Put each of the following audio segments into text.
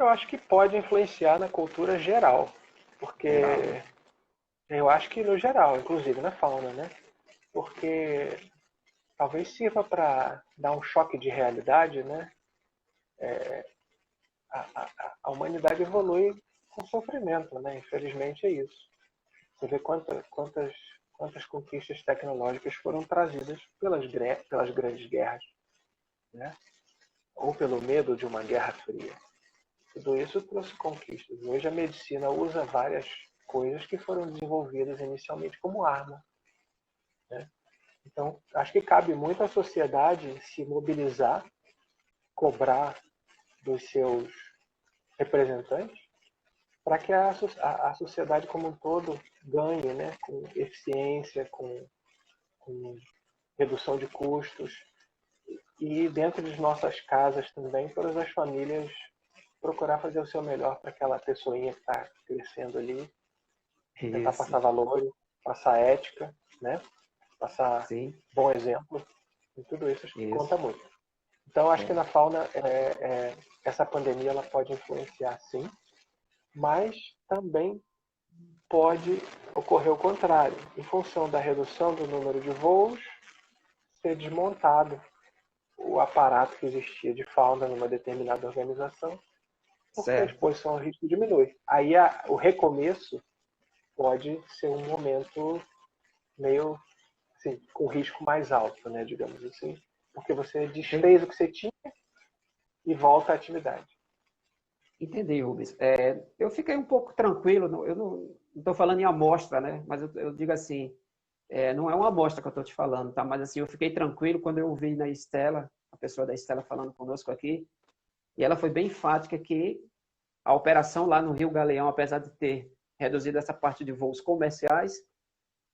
Eu acho que pode influenciar na cultura geral, porque Geral, né? eu acho que no geral, inclusive na fauna, né? Porque talvez sirva para dar um choque de realidade, né? A humanidade evolui com sofrimento, né? Infelizmente é isso. Você vê quantas conquistas tecnológicas foram trazidas pelas grandes guerras, né? Ou pelo medo de uma guerra fria. Tudo isso trouxe conquistas. Hoje a medicina usa várias coisas que foram desenvolvidas inicialmente como arma, né? Então, acho que cabe muito à sociedade se mobilizar, cobrar dos seus representantes, para que a sociedade como um todo ganhe, né, com eficiência, com redução de custos, e dentro de nossas casas também, todas as famílias procurar fazer o seu melhor para aquela pessoinha que está crescendo ali, tentar Isso, passar valor, passar ética, né? Passar sim, bom exemplo, e tudo isso acho que conta isso. muito. Então, acho que É. na fauna essa pandemia ela pode influenciar sim, mas também pode ocorrer o contrário. Em função da redução do número de voos, ser desmontado o aparato que existia de fauna numa determinada organização, porque a Certo. exposição ao risco diminui. Aí o recomeço pode ser um momento meio assim, com risco mais alto, né, digamos assim, porque você Entendi, desfez o que você tinha e volta à atividade. entendi, Rubens. Eu fiquei um pouco tranquilo, eu não estou falando em amostra, né? Mas eu digo assim, não é uma amostra que eu estou te falando, tá? Mas assim, eu fiquei tranquilo quando eu ouvi na Estela, a pessoa da Estela falando conosco aqui, e ela foi bem enfática que a operação lá no Rio Galeão, apesar de ter reduzido essa parte de voos comerciais,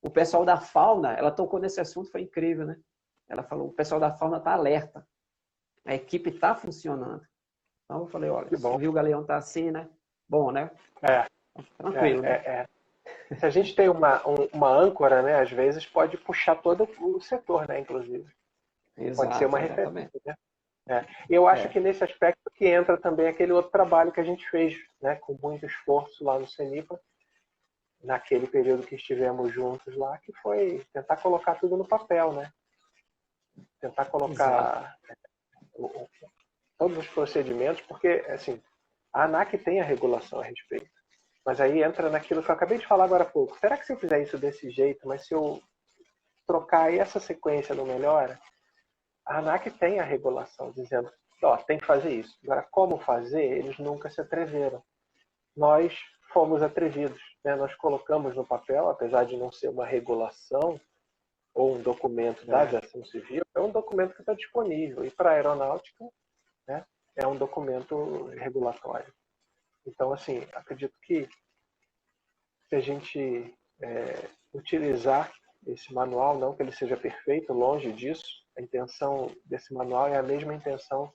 o pessoal da fauna, ela tocou nesse assunto, foi incrível, né? Ela falou, o pessoal da fauna está alerta, a equipe está funcionando. Então eu falei, olha, Que se o bom. Rio Galeão está assim, né? Bom, né? É, Tranquilo, né? é. Se a gente tem uma âncora, né, às vezes pode puxar todo o setor, né, inclusive. Pode ser Exato, uma referência, exatamente. né? E eu acho É, que nesse aspecto que entra também aquele outro trabalho que a gente fez, né, com muito esforço lá no CENIPA, naquele período que estivemos juntos lá, que foi tentar colocar tudo no papel, né? Tentar exato. colocar todos os procedimentos, porque, assim, a ANAC tem a regulação a respeito. Mas aí entra naquilo que eu acabei de falar agora há pouco. Será que se eu fizer isso desse jeito, mas se eu trocar aí essa sequência não melhora? A ANAC tem a regulação dizendo, ó, tem que fazer isso. Agora, como fazer, eles nunca se atreveram. Nós fomos atrevidos, né? Nós colocamos no papel, apesar de não ser uma regulação ou um documento da É, aviação civil, é um documento que está disponível. E para a aeronáutica, né, é um documento regulatório. Então, assim, acredito que se a gente utilizar esse manual, não que ele seja perfeito, longe disso, a intenção desse manual é a mesma intenção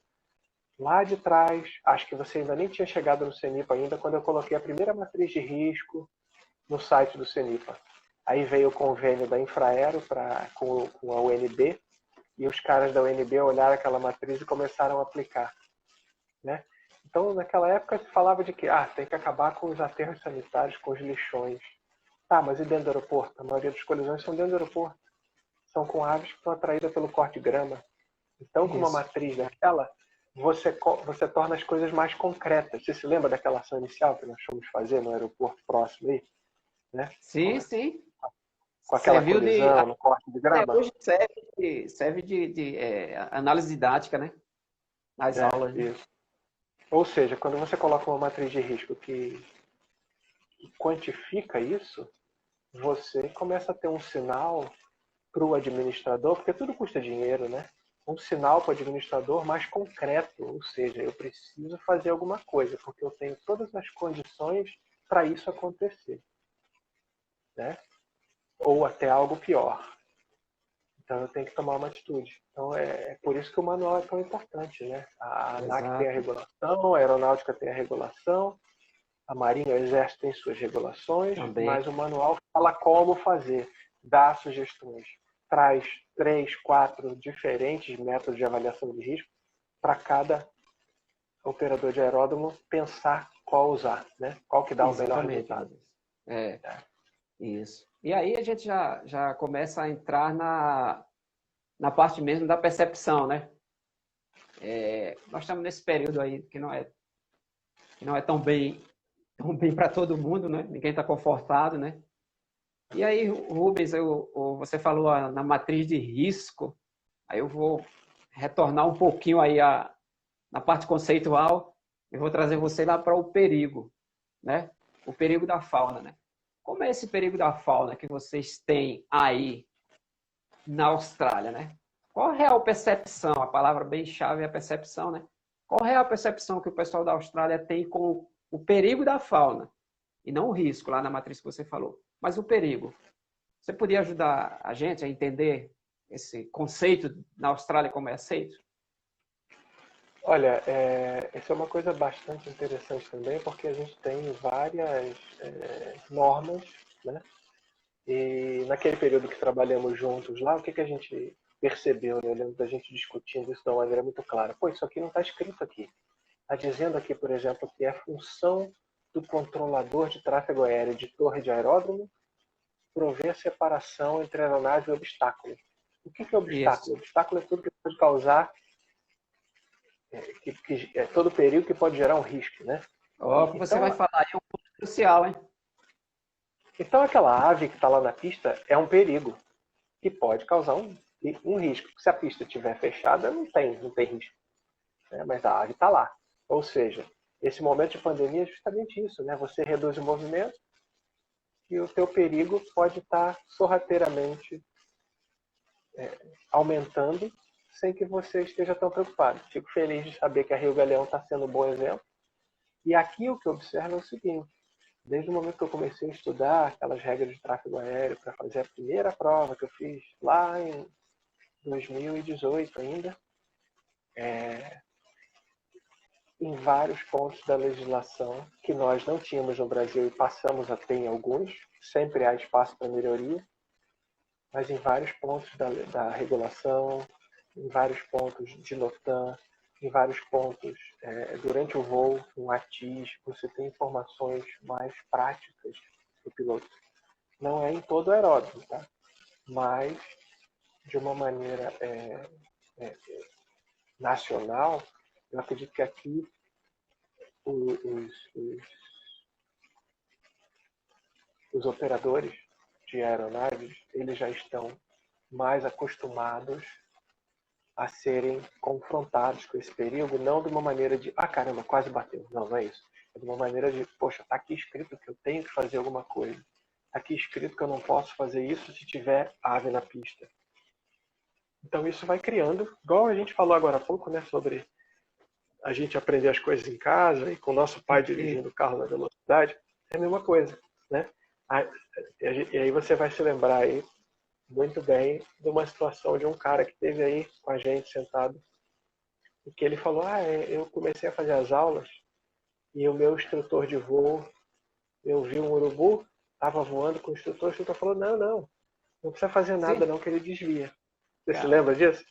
lá de trás. Acho que você ainda nem tinha chegado no CENIPA ainda, quando eu coloquei a primeira matriz de risco no site do CENIPA. Aí veio o convênio da Infraero com a UNB, e os caras da UNB olharam aquela matriz e começaram a aplicar, né? Então, naquela época, se falava de que tem que acabar com os aterros sanitários, com os lixões. Tá, mas e dentro do aeroporto? A maioria das colisões são dentro do aeroporto. São com aves que estão atraídas pelo corte de grama. Então, com uma isso. matriz daquela, você torna as coisas mais concretas. Você se lembra daquela ação inicial que nós fomos fazer no aeroporto próximo aí? Né? Sim, sim. Com aquela Serviu de. colisão no corte de Até grama? hoje serve de análise didática, né? Nas aulas, né? Isso. Ou seja, quando você coloca uma matriz de risco que quantifica isso, você começa a ter um sinal para o administrador, porque tudo custa dinheiro, né? Um sinal para o administrador mais concreto, ou seja, eu preciso fazer alguma coisa, porque eu tenho todas as condições para isso acontecer, né? Ou até algo pior. Então eu tenho que tomar uma atitude. Então é por isso que o manual é tão importante, né? A ANAC tem a Exato. regulação, a Aeronáutica tem a regulação, a Marinha e o Exército têm suas regulações, Também. mas o manual fala como fazer, dá sugestões, traz 3, 4 diferentes métodos de avaliação de risco para cada operador de aeródromo pensar qual usar, né? Qual que dá o melhor Exatamente. resultado. Isso. E aí a gente já começa a entrar na parte mesmo da percepção, né? Nós estamos nesse período aí que não é tão bem para todo mundo, né? Ninguém está confortável, né? E aí, Rubens, você falou na matriz de risco, aí eu vou retornar um pouquinho aí na parte conceitual, eu vou trazer você lá para o perigo, né? O perigo da fauna, né? Como é esse perigo da fauna que vocês têm aí na Austrália, né? Qual a real percepção? A palavra bem chave é a percepção, né? Qual a real percepção que o pessoal da Austrália tem com o perigo da fauna? E não o risco, lá na matriz que você falou, mas o perigo. Você podia ajudar a gente a entender esse conceito na Austrália como é aceito? Olha, essa é uma coisa bastante interessante também, porque a gente tem várias normas, né? E naquele período que trabalhamos juntos lá, o que a gente percebeu, né? Olhando da gente discutindo isso de uma maneira muito clara. Pô, isso aqui não está escrito aqui. Está dizendo aqui, por exemplo, que é função do controlador de tráfego aéreo de torre de aeródromo prover separação entre aeronave e obstáculo. O que é obstáculo? Isso. Obstáculo é tudo que pode causar, todo perigo que pode gerar um risco, né? Ó, o que você vai falar aí é um ponto crucial, hein? Então aquela ave que está lá na pista é um perigo que pode causar um risco. Se a pista estiver fechada, não tem risco, né? Mas a ave está lá. Ou seja, esse momento de pandemia é justamente isso, né? Você reduz o movimento e o teu perigo pode estar sorrateiramente aumentando sem que você esteja tão preocupado. Fico feliz de saber que a Rio Galeão está sendo um bom exemplo. E aqui o que eu observo é o seguinte: desde o momento que eu comecei a estudar aquelas regras de tráfego aéreo para fazer a primeira prova que eu fiz lá em 2018 ainda, em vários pontos da legislação que nós não tínhamos no Brasil e passamos a ter em alguns, sempre há espaço para melhoria, mas em vários pontos da regulação, em vários pontos de NOTAM, em vários pontos durante o voo, no ATIS, você tem informações mais práticas do piloto. Não é em todo o aeródromo, tá? Mas de uma maneira nacional, eu acredito que aqui os operadores de aeronaves, eles já estão mais acostumados a serem confrontados com esse perigo, não de uma maneira de, caramba, quase bateu. Não, não é isso. É de uma maneira de, poxa, está aqui escrito que eu tenho que fazer alguma coisa. Está aqui escrito que eu não posso fazer isso se tiver ave na pista. Então isso vai criando, igual a gente falou agora há pouco, né, sobre a gente aprender as coisas em casa e com o nosso pai dirigindo o carro na velocidade, é a mesma coisa, né? E aí você vai se lembrar aí muito bem de uma situação de um cara que esteve aí com a gente sentado e que ele falou, eu comecei a fazer as aulas e o meu instrutor de voo, eu vi um urubu, estava voando com o instrutor falou, não precisa fazer nada não, que ele desvia. Você se lembra disso?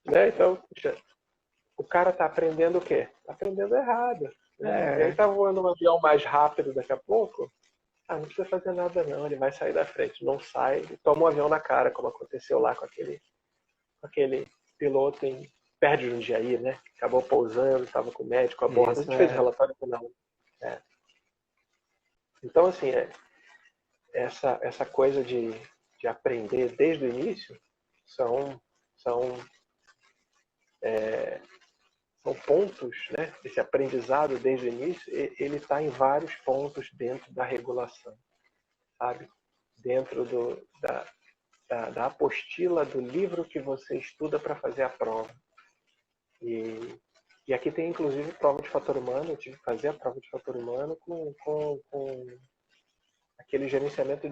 Né? Então, puxa, o cara está aprendendo o quê? Está aprendendo errado. Né? E aí está voando um avião mais rápido daqui a pouco, não precisa fazer nada não, ele vai sair da frente. Não sai e toma um avião na cara, como aconteceu lá com aquele piloto em Perde Jundiaí, né? Acabou pousando, estava com o médico a bordo. A gente fez relatório final. Então, assim, essa coisa de aprender desde o início são pontos, né? Esse aprendizado desde o início, ele está em vários pontos dentro da regulação, sabe? Dentro da apostila do livro que você estuda para fazer a prova. E aqui tem inclusive prova de fator humano, eu tive que fazer a prova de fator humano com aquele gerenciamento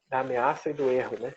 da ameaça e do erro, né?